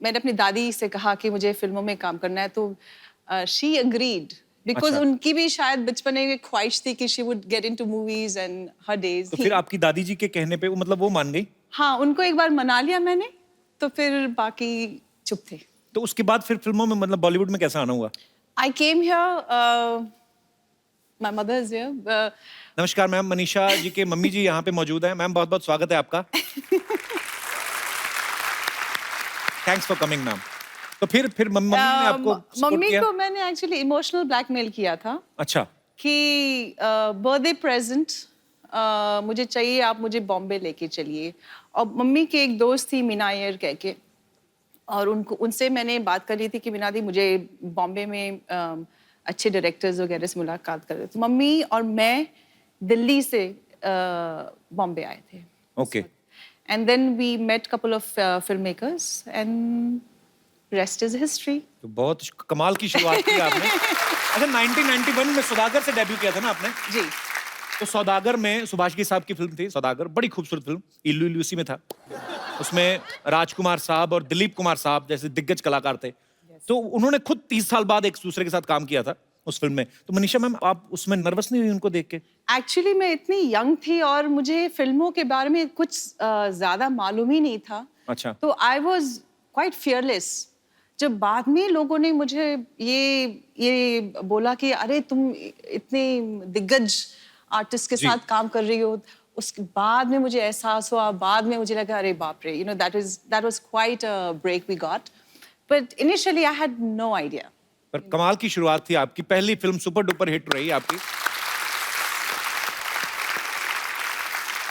मैंने अपनी दादी से कहा कि मुझे फिल्मों में काम करना है, तो शी अग्रीड, बिकॉज अच्छा। उनकी भी शायद बचपन में एक ख्वाहिश थी कि she would get into movies and her days. तो फिर आपकी दादी जी के कहने पे मतलब वो मान गई? हाँ, उनको एक बार मना लिया मैंने, तो फिर बाकी चुप थे। तो उसके बाद फिर फिल्मों में मतलब बॉलीवुड में कैसा आना हुआ? I came here, my mother is here. नमस्कार मैम, मनीषा जी के मम्मी जी यहाँ पे मौजूद हैं। मैम बहुत बहुत स्वागत है आपका। Thanks for coming ma'am. तो फिर मम्मी ने आपको support मम्मी किया? को मैंने एक्चुअली इमोशनल ब्लैकमेल किया था। अच्छा। कि बर्थडे प्रेजेंट मुझे चाहिए, आप मुझे बॉम्बे लेके चलिए। और मम्मी की एक दोस्त थी मीना अय्यर कह के, और उनसे मैंने बात कर रही थी कि मीना दी मुझे बॉम्बे में अच्छे डायरेक्टर्स वगैरह से मुलाकात कर रहे। तो मम्मी और मैं दिल्ली से बॉम्बे आए थे। Okay. And then we met couple of filmmakers and rest is history. तो बहुत कमाल की शुरुआत की आपने। अच्छा, 1991 में सौदागर से डेब्यू किया था ना आपने? जी। तो सौदागर में सुभाष घई साहब की फिल्म थी सौदागर, बड़ी खूबसूरत फिल्म, इल्लू इल्लू इसी में था। उसमें राजकुमार साहब और दिलीप कुमार साहब जैसे दिग्गज कलाकार थे। तो उन्होंने खुद 30 साल बाद एक दूसरे के साथ काम किया था उस फिल्म में। तो मनीषा मैम, आप उसमें नर्वस नहीं हुई उनको देख के? एक्चुअली मैं इतनी यंग थी और मुझे फिल्मों के बारे में कुछ ज्यादा मालूम ही नहीं था। अच्छा। तो आई वॉज क्वाइट फियरलेस। जब बाद में लोगों ने मुझे ये बोला कि अरे तुम इतने दिग्गज आर्टिस्ट के साथ काम कर रही हो, उसके बाद में मुझे एहसास हुआ, बाद में मुझे लगा अरे बाप रे, that was quite a break we got, but initially I had no idea. पर कमाल की शुरुआत थी आपकी, पहली फिल्म सुपर डुपर हिट रही आपकी।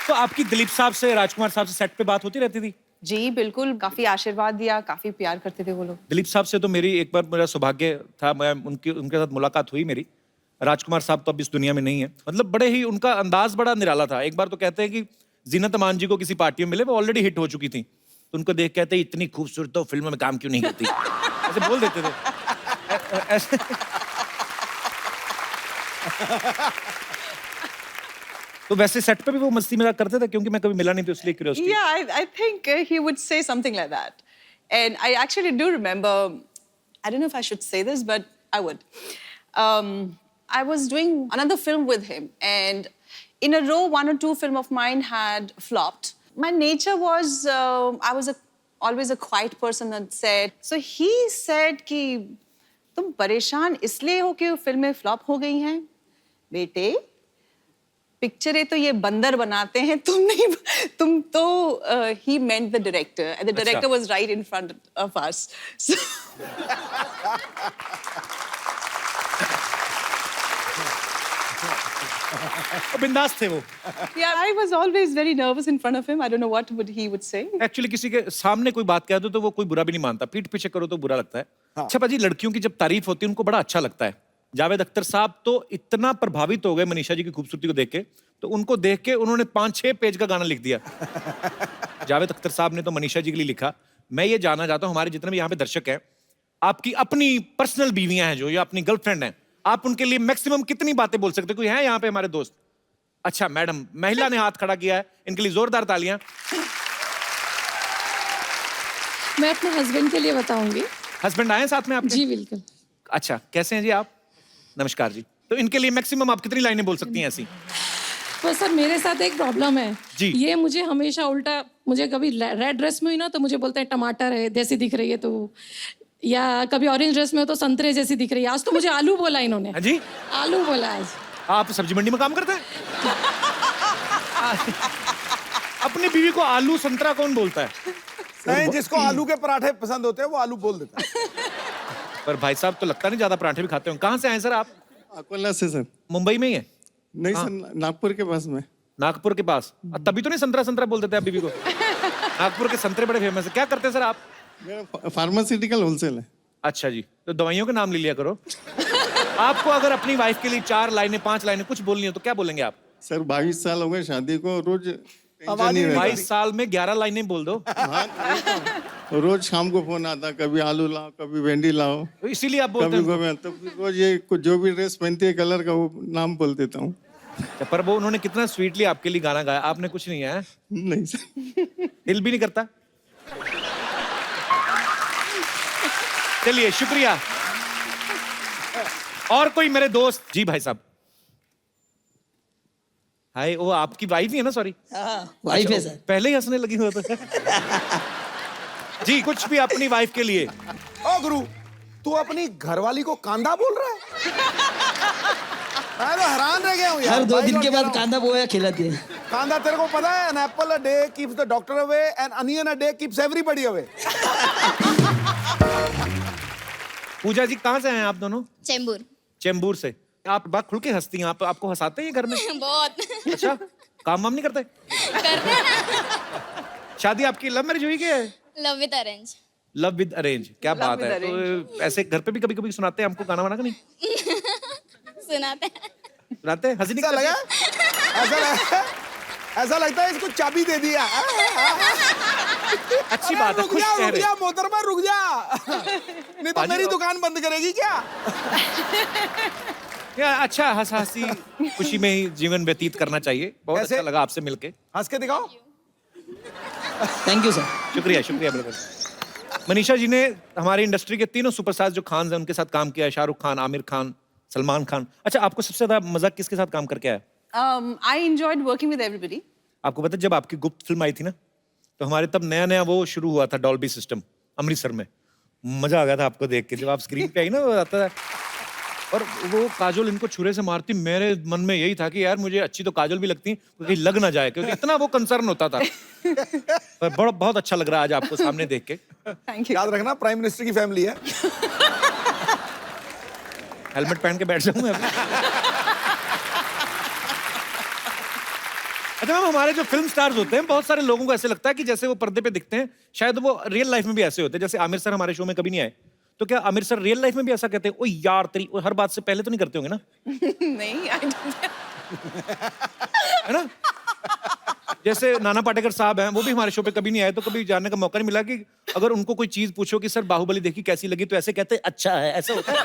तो आपकी दिलीप साहब से, राजकुमार साहब से सेट पे बात होती रहती थी? जी बिल्कुल, काफी आशीर्वाद दिया, काफी प्यार करते थे वो लोग। दिलीप साहब से तो मेरी एक बार मेरा सौभाग्य था, मैं उनके साथ मुलाकात हुई मेरी। राजकुमार साहब तो अब इस दुनिया में नहीं है। मतलब बड़े ही, उनका अंदाज बड़ा निराला था। एक बार तो कहते हैं कि जीनत अमान जी को किसी पार्टी में मिले, वो ऑलरेडी हिट हो चुकी थी, तो उनको देख कहते हैं इतनी खूबसूरत तो फिल्म में काम क्यों नहीं करती, ऐसे बोल देते थे ऐसे। तो वैसे सेट पे भी वो मस्ती मजाक करते थे? क्योंकि मैं कभी मिला नहीं, तो इसलिए curiosity. Yeah, I think he would say something like that. And I actually do remember, I don't know if I should say this, but I would. I was doing another film with him, and in a row, 1 or 2 films of mine had flopped. My nature was, I was always a quiet person on set. So he said कि तुम परेशान इसलिए हो कि फिल्में फ्लॉप हो गई हैं? बेटे, पिक्चरें तो ये बंदर बनाते हैं, तुम तो he meant the director, and the director was right in front of us. So बिंदास थे वो। yeah, I was always very nervous in front of him. I don't know what he would say. Actually किसी के सामने कोई बात कह दो तो वो कोई बुरा भी नहीं मानता, पीठ पीछे करो तो बुरा लगता है। अच्छा पाजी, लड़कियों की जब तारीफ होती है उनको बड़ा अच्छा लगता है। जावेद अख्तर साहब तो इतना प्रभावित हो गए मनीषा जी की खूबसूरती को देख के, तो उनको देख के उन्होंने 5-6 पेज का गाना लिख दिया। जावेद अख्तर साहब ने तो मनीषा जी के लिए लिखा। मैं ये जानना चाहता हूँ, हमारे जितने भी यहाँ पे दर्शक हैं, आपकी अपनी पर्सनल बीवियां हैं जो, या अपनी गर्लफ्रेंड हैं, आप उनके लिए मैक्सिमम कितनी बातें बोल सकते हैं? कोई है यहाँ पे हमारे दोस्त? अच्छा मैडम, महिला ने हाथ खड़ा किया है, इनके लिए जोरदार तालियां। मैं अपने हस्बैंड के लिए बताऊंगी। हस्बैंड आए साथ में आपके? जी बिल्कुल। अच्छा, कैसे हैं जी आप? नमस्कार जी। तो इनके लिए मैक्सिमम आप कितनी लाइनें बोल सकती हैं ऐसी? तो सर मेरे साथ एक प्रॉब्लम है जी। ये मुझे हमेशा उल्टा, मुझे कभी रेड ड्रेस में हुई ना तो मुझे बोलते हैं टमाटर है जैसी दिख रही है, तो या कभी ऑरेंज ड्रेस में हो तो संतरे जैसी दिख रही है। आज तो मुझे आलू बोला इन्होंने। हाँ जी, आलू बोला आज। आप सब्जी मंडी में काम करते हैं? अपनी बीवी को आलू संतरा कौन बोलता है? नहीं, जिसको आलू के पराठे पसंद होते हैं वो आलू बोल देता है। पर भाई साहब तो लगता नहीं ज्यादा पराठे भी खाते हो। कहाँ से आए सर आप? अकोला से सर। मुंबई में ही है? नहीं सर, नागपुर के पास में। नागपुर के पास? तभी तो नहीं संतरा संतरा बोल देते आप बीवी को। नागपुर के संतरे बड़े फेमस है। क्या करते हैं सर आप? मेरा फार्मास्यूटिकल होलसेल है। अच्छा जी, तो दवाइयों के नाम ले लिया करो। आपको अगर अपनी वाइफ के लिए 4 लाइनें 5 लाइनें कुछ बोलनी हो तो क्या बोलेंगे आप? सर 22 साल हो गए शादी को, रोज टेंशन आवाज नहीं ही रहता। 22 साल में 11 लाइनें बोल दो। रोज शाम को फोन आता, कभी आलू लाओ, कभी भिंडी लाओ, तो इसीलिए आप बोलते कभी हैं। गोभी। तो रोज ये जो भी ड्रेस पहनती है कलर का वो नाम बोल देता हूँ। पर वो उन्होंने कितना स्वीटली आपके लिए गाना गाया, आपने कुछ नहीं है? नहीं सर। दिल भी नहीं करता? चलिए शुक्रिया। और कोई मेरे दोस्त? जी भाई साहब। हाय, वो आपकी वाइफ ही है ना? सॉरी वाइफ है सर। पहले ही हंसने लगी हुआ था। जी, कुछ भी अपनी वाइफ के लिए। ओ गुरु, तू अपनी घरवाली को कांदा बोल रहा है? मैं तो हैरान रह गया हूँ यार। हर 2 दिन भाई के लोग बाद कांदा बोया खिलाती है। कांदा तेरे को पता है, an apple a day keeps the doctor away and onion a day keeps everybody away. पूजा जी, कहाँ से आए हैं आप दोनों? चेंबूर। चेंबूर से। आप बात खुल के हंसती हैं, आप आपको हंसाते हैं घर में? बहुत अच्छा, काम वाम नहीं करते? करते हैं ना। शादी आपकी लव मैरिज हुई क्या? Love with arrange. Love with arrange, क्या बात with है। तो ऐसे घर पे भी कभी कभी सुनाते हैं हमको गाना वाना का नहीं? सुनाते हैं। सुनाते हैं? हंसी ऐसा निकल लगा ऐसा लगता है इसको चाबी दे दिया। अच्छी बात है, रुक खुश जा रुक चेहरे। जा मोहतरमा, रुक जा, नहीं तो बाजी मेरी और- दुकान बंद करेगी क्या? या अच्छा हंस हंसी खुशी में ही जीवन व्यतीत करना चाहिए। बहुत ऐसे- अच्छा लगा आपसे मिलके। हंस के दिखाओ। Thank you sir. शुक्रिया शुक्रिया बिल्कुल। मनीषा जी ने हमारी इंडस्ट्री के तीनों सुपरस्टार जो खान हैं उनके साथ काम किया है, शाहरुख खान, आमिर खान, सलमान खान। अच्छा, आपको सबसे ज्यादा मजा किसके साथ काम करके आया? I enjoyed working with everybody. आपको पता है जब आपकी गुप्त फिल्म आई थी ना, तो हमारे तब नया नया वो शुरू हुआ था डॉल्बी सिस्टम अमृतसर में। मजा आ गया था आपको देख के, जब आप स्क्रीन पे आई ना वो आता था। और वो काजोल इनको छुरे से मारती, मेरे मन में यही था कि यार मुझे अच्छी तो काजोल भी लगती कहीं लग ना जाए, क्योंकि इतना वो कंसर्न होता था। पर बहुत अच्छा लग रहा है आज आपको सामने देख के। Thank you. याद रखना प्राइम मिनिस्टर की फैमिली है। हेलमेट पहन के बैठ जाऊं मैं अभी। अच्छा मैम, हमारे जो फिल्म स्टार्स होते हैं बहुत सारे लोगों को ऐसे लगता है कि जैसे वो पर्दे पे दिखते हैं शायद वो रियल लाइफ में भी ऐसे होते हैं। जैसे आमिर सर हमारे शो में कभी नहीं आए, तो क्या आमिर सर रियल लाइफ में भी ऐसा कहते हैं, ओ यार तेरी, ओ हर बात से पहले तो नहीं करते होंगे ना? नहीं, I don't. है ना? जैसे नाना पाटेकर साहब हैं, वो भी हमारे शो पे कभी नहीं आए, तो कभी जानने का मौका नहीं मिला कि अगर उनको कोई चीज पूछो कि सर बाहुबली देखी कैसी लगी, तो ऐसे कहते हैं अच्छा है, ऐसा होता है।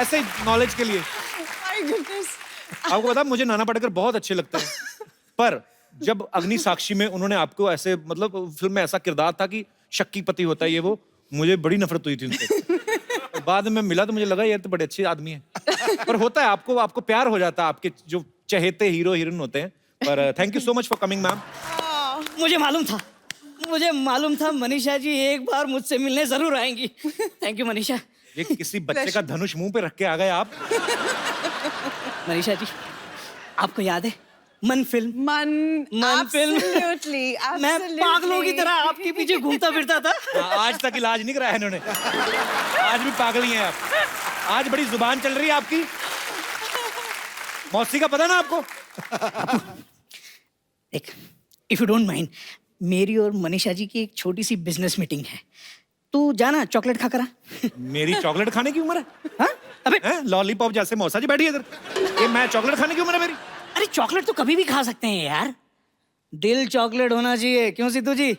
ऐसे नॉलेज के लिए। My goodness. आपको पता मुझे नाना पाटेकर बहुत अच्छे लगते हैं, पर जब अग्नि साक्षी में उन्होंने आपको ऐसे मतलब फिल्म में ऐसा किरदार था कि शक्की पति होता है ये वो, मुझे बड़ी नफरत हुई थी उनसे। बाद में मिला तो मुझे लगा यार तो बड़े अच्छे आदमी हैं। पर होता है, आपको प्यार हो जाता है आपके जो चहेते हीरो हीरोइन होते हैं। पर thank you so much for coming ma'am. मुझे मालूम था मनीषा जी एक बार मुझसे मिलने जरूर आएंगी। Thank you Manisha. ये किसी बच्चे का धनुष मुंह पे रख के आ गए आप। मनीषा जी, आपको याद है मन फिल्म? Man, film. absolutely, मैं absolutely. पागलों की तरह आपके पीछे घूमता फिरता था। आज तक इलाज नहीं कराया इन्होंने, आज भी पागल ही हैं आप। आज बड़ी जुबान चल रही है आपकी। मौसी का पता ना आपको? एक इफ यू डोंट माइंड, मेरी और मनीषा जी की एक छोटी सी बिजनेस मीटिंग है, तू जाना चॉकलेट खा कर आ। मेरी चॉकलेट खाने की उम्र है? हाँ? अबे हैं? लॉलीपॉप जैसे मौसा जी बैठी है इधर, ये मैं चॉकलेट खाने की उम्र है मेरी? अरे चॉकलेट तो कभी भी खा सकते हैं यार, दिल चॉकलेट होना चाहिए, क्यों सिद्धू जी?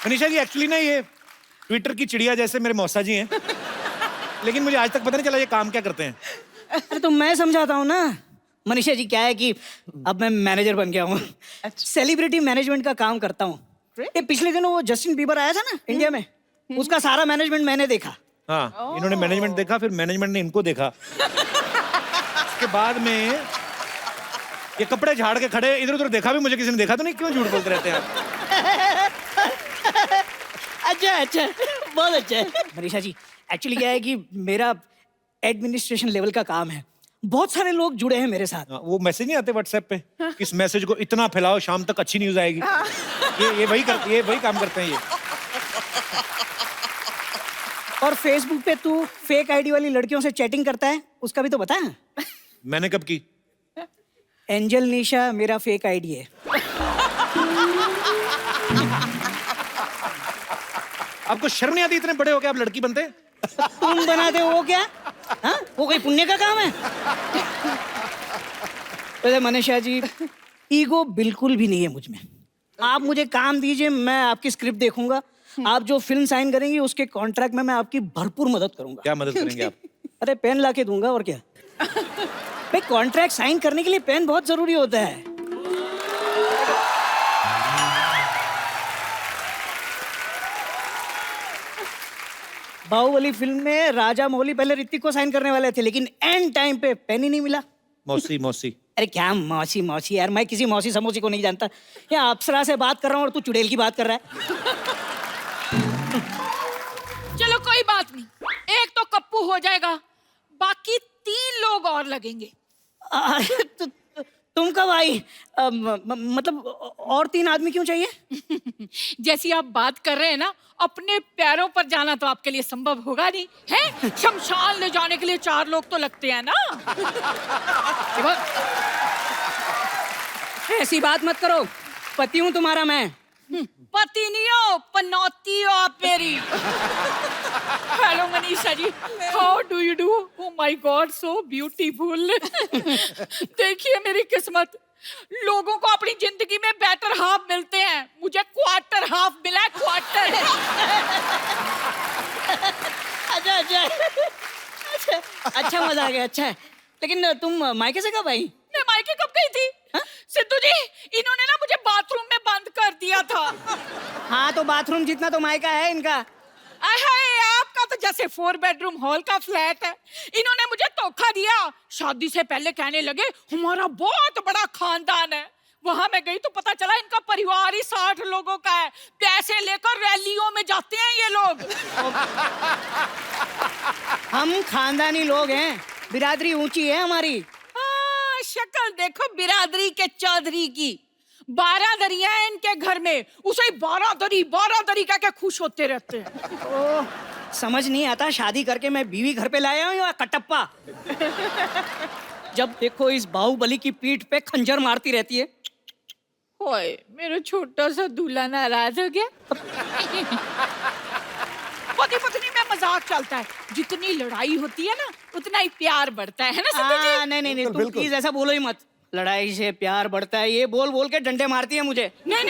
मनीषा जी एक्चुअली ना ये ट्विटर की चिड़िया जैसे मेरे मौसा जी हैं, लेकिन मुझे आज तक पता नहीं चला ये काम क्या करते हैं। अरे तो मैं समझाता हूँ ना। मनीषा जी क्या है कि अब मैं मैनेजर बन गया हूँ, सेलिब्रिटी मैनेजमेंट का काम करता हूँ। ये पिछले दिनों वो जस्टिन बीबर आया था ना इंडिया में, उसका सारा मैनेजमेंट मैंने देखा। हाँ, इन्होंने मैनेजमेंट देखा, फिर मैनेजमेंट ने इनको देखा। उसके बाद में ये कपड़े झाड़ के खड़े इधर उधर देखा भी मुझे किसी ने देखा तो नहीं, क्यों झूठ बोलते रहते हैं आप? अच्छा बहुत अच्छा है। मनीषा जी एक्चुअली क्या है कि मेरा एडमिनिस्ट्रेशन लेवल का काम है, बहुत सारे लोग जुड़े हैं मेरे साथ। हाँ, वो मैसेज नहीं आते व्हाट्सएप पे, इस मैसेज को इतना फैलाओ शाम तक अच्छी न्यूज आएगी। ये वही काम करते हैं ये। और फेसबुक पे तू फेक आईडी वाली लड़कियों से चैटिंग करता है, उसका भी तो बता। मैंने कब की? एंजल निशा मेरा फेक आईडी है। आपको शर्म नहीं आती? इतने बड़े हो के आप लड़की बनते? तुम बनाते हो वो क्या? हाँ? वो कोई पुण्य का काम है? तो मनीषा जी, ईगो बिल्कुल भी नहीं है मुझ में। आप मुझे काम दीजिए, मैं आपकी स्क्रिप्ट देखूंगा, आप जो फिल्म साइन करेंगी उसके कॉन्ट्रैक्ट में मैं आपकी भरपूर मदद करूंगा। क्या मदद करेंगे आप? अरे पेन ला के दूंगा, और क्या। भाई कॉन्ट्रैक्ट साइन करने के लिए पेन बहुत जरूरी होता है। बाहुबली फिल्म में राजा मौली पहले ऋतिक को साइन करने वाले थे, लेकिन एंड टाइम पे पेन ही नहीं मिला। मौसी। अरे क्या मौसी यार, मैं किसी मौसी समोसी को नहीं जानता। या अप्सरा से बात कर रहा हूँ और तू चुड़ैल की बात कर रहा है। चलो कोई बात नहीं, एक तो कप्पू हो जाएगा, बाकी 3 लोग और लगेंगे। अरे तुम कब आई? मतलब और 3 आदमी क्यों चाहिए? जैसी आप बात कर रहे हैं ना, अपने पैरों पर जाना तो आपके लिए संभव होगा नहीं है। शमशान ले जाने के लिए 4 लोग तो लगते हैं ना। ऐसी बात मत करो, पति हूँ तुम्हारा मैं। पति नहीं हो, पनौती हो आप मेरी। Hello Manisha ji, how do you do? Oh my God, so beautiful. देखिए मेरी किस्मत, लोगों को अपनी जिंदगी में बेटर हाफ मिलते हैं, मुझे क्वार्टर हाफ मिला है, क्वार्टर। अच्छा मजा आ गया, अच्छा है। लेकिन तुम मायके से कब आई? मैं मायके कब गई थी? सिद्धू जी, इन्होंने ना मुझे बाथरूम में बंद कर दिया था। हाँ तो बाथरूम जितना तो मायका है इनका। आपका तो जैसे 4 बेडरूम हॉल का फ्लैट है। इन्होंने मुझे धोखा दिया। शादी से पहले कहने लगे हमारा बहुत बड़ा खानदान है। वहां मैं गई तो पता चला इनका परिवार ही 60 लोगों का है। पैसे लेकर रैलियों में जाते हैं ये लोग। हम खानदानी लोग हैं, बिरादरी ऊंची है हमारी। शक्ल देखो बिरादरी के चौधरी की। 12 दरिया है इनके घर में, उसे 12 दरी कह के खुश होते रहते हैं। ओह, समझ नहीं आता, शादी करके मैं बीवी घर पे लाया हूँ या कटप्पा। जब देखो इस बाहुबली की पीठ पे खंजर मारती रहती है। ओए, मेरा छोटा सा दूल्हा नाराज हो गया। पति पत्नी में मजाक चलता है, जितनी लड़ाई होती है ना उतना ही प्यार बढ़ता है ना सिद्धू जी? नहीं, तुम प्लीज ऐसा बोलो ही मत। लड़ाई से प्यार बढ़ता है, ये बोल बोल के डंडे मारती है मुझे। नहीं,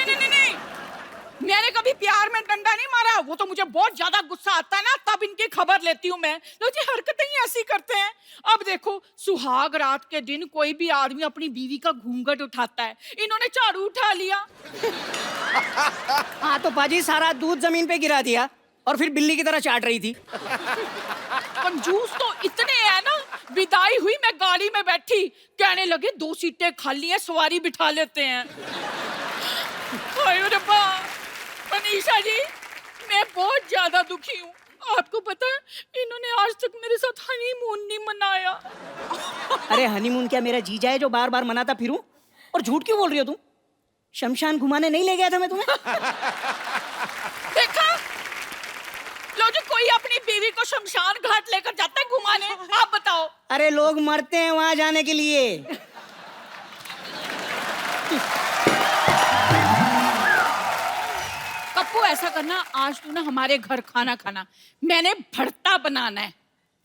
मैंने कभी प्यार में डंडा नहीं मारा। वो तो मुझे बहुत ज्यादा गुस्सा आता है ना, तब इनकी खबर लेती हूँ मैं। लो जी, हरकतें ही ऐसी करते हैं। अब देखो, सुहाग रात के दिन कोई भी आदमी अपनी बीवी का घूंघट उठाता है, इन्होंने झाड़ू उठा लिया। हाँ तो पाजी सारा दूध जमीन पे गिरा दिया और फिर बिल्ली की तरह चाट रही थी। कंजूस तो इतने हैं ना, विदाई हुई मैं गाड़ी में बैठी, कहने लगे 2 सीटें खाली हैं, सवारी बिठा लेते हैं। हाय रब्बा, मनीषा जी, मैं बहुत ज्यादा दुखी हूँ। आपको पता है, इन्होंने आज तक मेरे साथ हनीमून नहीं मनाया। अरे हनीमून क्या मेरा जीजा है जो बार बार मनाता फिरूं? और झूठ क्यों बोल रही हो तुम? शमशान घुमाने नहीं ले गया था मैं तुम्हें? देखा, लो जी, कोई अपनी बीवी को शमशान घाट लेकर जाता है घुमाने? आप बताओ। अरे लोग मरते हैं वहां जाने के लिए। कप्पू, ऐसा करना, आज तू ना हमारे घर खाना खाना, मैंने भरता बनाना है।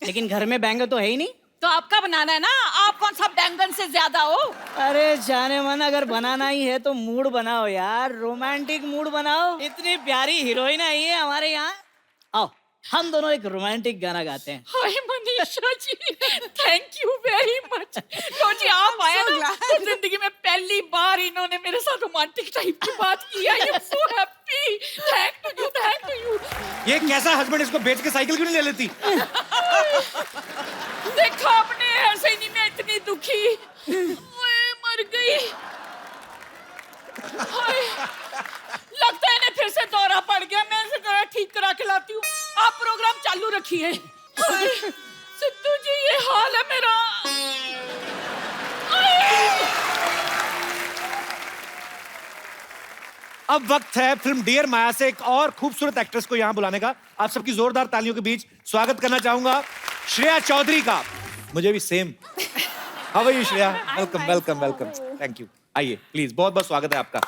लेकिन घर में बैंगन तो है ही नहीं। तो आपका बनाना है ना, आप कौन सा बैंगन से ज्यादा हो? अरे जाने मन, अगर बनाना ही है तो मूड बनाओ यार, रोमांटिक मूड बनाओ। इतनी प्यारी हीरोइन आई है हमारे यहाँ। आओ हम दोनों एक रोमांटिक गाना गाते हैं। हाय Manisha ji, thank you very much. लो जी, आप आए ना, तो जिंदगी में पहली बार इन्होंने मेरे साथ रोमांटिक टाइप की बात की। I am so happy. Thank you. ये कैसा हस्बैंड, इसको बेच के साइकिल क्यों नहीं ले लेती? देखा आपने, ऐसे ही नहीं मैं इतनी दुखी। ओए, मर गई। हाय, लगता है इन्हें फिर से दौरा पड़ गया। मैं इसे जरा ठीक करा के लाती हूँ, आप प्रोग्राम चालू रखिए। सिद्धू जी, ये हाल है मेरा। अब वक्त है फिल्म डियर माया से एक और खूबसूरत एक्ट्रेस को यहाँ बुलाने का। आप सबकी जोरदार तालियों के बीच स्वागत करना चाहूंगा श्रेया चौधरी का। मुझे भी same. How are you Shreya? Welcome. Thank you. आइए प्लीज, बहुत बहुत स्वागत है आपका।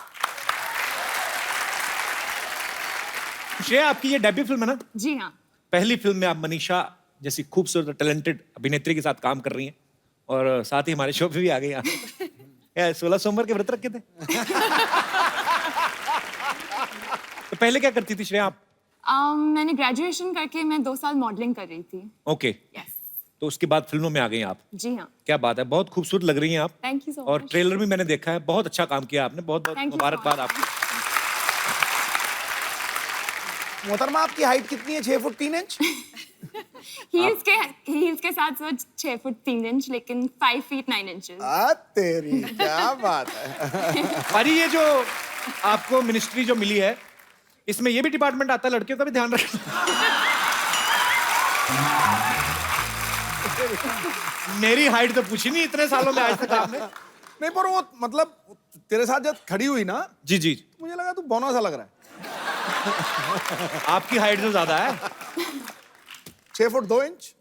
श्रेया, आपकी ये डेब्यू फिल्म है ना? जी हाँ। पहली फिल्म में आप मनीषा जैसी खूबसूरत टैलेंटेड अभिनेत्री के साथ काम कर रही हैं और साथ ही हमारे शो पे भी आ गई यहाँ। 16 सोमवार के व्रत रखे थे। तो पहले क्या करती थी श्रेया आप? मैंने ग्रेजुएशन करके मैं 2 साल मॉडलिंग कर रही थी। ओके। यस। तो उसके बाद फिल्मों में आ गई आप। जी हाँ। क्या बात है, बहुत खूबसूरत लग रही हैं आप। थैंक यू सो और मच। ट्रेलर भी मैंने देखा है, बहुत अच्छा काम किया आपने। बहुत बहुत Thank you so मुबारकबाद much. आपको। मोहतरमा, आपकी हाइट कितनी है? 6 फुट 3 इंच? हील्स के साथ 6 फुट 3 इंच, लेकिन 5 फीट 9 इंचेस। तेरी क्या बात है। पाजी, ये जो आपको मिनिस्ट्री जो मिली है, इसमें ये भी डिपार्टमेंट आता है लड़कियों का भी ध्यान रखना। मेरी हाइट तो पूछी नहीं इतने सालों में आज तक आपने। नहीं, पर वो मतलब तेरे साथ जब खड़ी हुई ना, जी, मुझे लगा तू बौना सा लग रहा है। आपकी हाइट तो ज्यादा है, 6 फुट 2 इंच।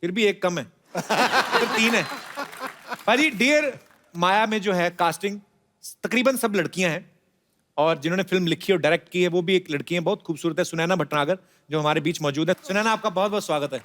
फिर भी एक कम है, तो 3 है। भाजी डियर माया में जो है कास्टिंग तकरीबन सब लड़कियां हैं, और जिन्होंने फिल्म लिखी और डायरेक्ट की है वो भी एक लड़की है, बहुत खूबसूरत है, सुनैना भटनागर, जो हमारे बीच मौजूद है। सुनैना, आपका बहुत बहुत स्वागत है।